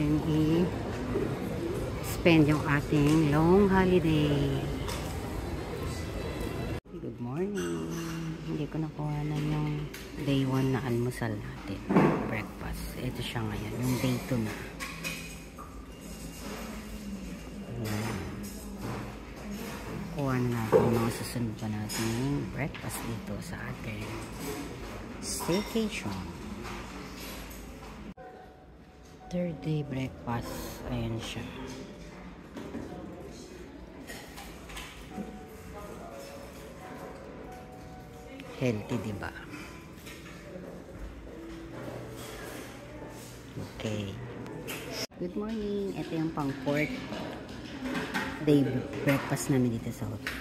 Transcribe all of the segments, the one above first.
natin i-spend yung ating long holiday. Good morning. Hindi ko nakuhanan yung day 1 na almusal natin. Breakfast. Ito siya ngayon. Yung day 2 na. Ayan. Kuha na natin yung mga susunod pa natin breakfast dito sa ating staycation. Third day breakfast. Ayan siya. Healthy, diba? Okay. Good morning. Ito yung pang 4th day breakfast namin dito sa hotel.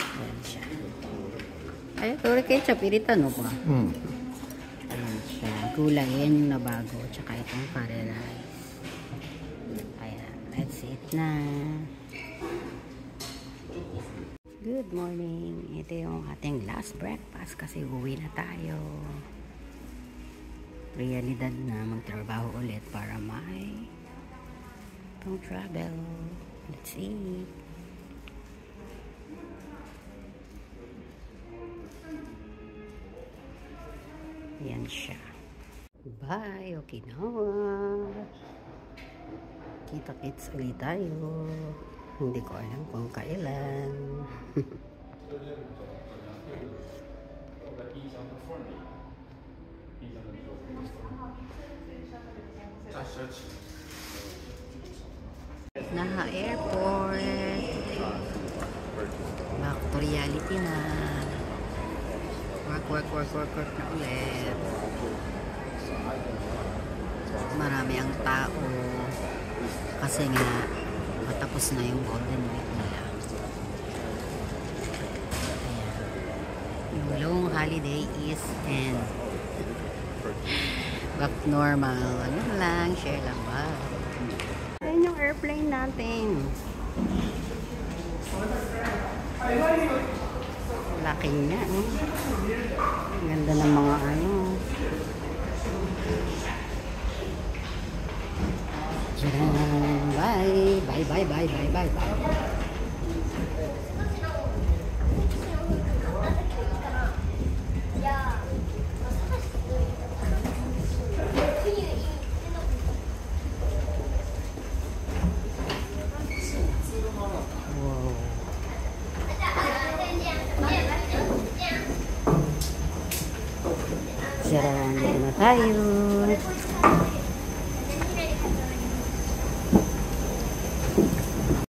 Ayan siya. Ay, sorry ketchup. Iritan mo pa. Ayan siya. Gulay. Ayan yung nabago. Tsaka itong curry rice. Ayan. Let's eat na. Good morning. Ito yung ating last breakfast kasi uwi na tayo. Realidad na magtrabaho ulit para may pang travel. Let's eat. Yan siya. Bye, Okinawa. Kita-kits ulit tayo. Hindi ko alam kung kailan. Naha-airport. Back to reality na. Work na ulit. Marami ang tao. Kasi nga, matapos na yung golden week nila. Ayan. Yung long holiday is end. Back normal. Ano lang, share lang ba? Ayan yung airplane natin. Laki niya. Ganda ng mga ano. Bye. Bye. Wow. Sarang na tayo.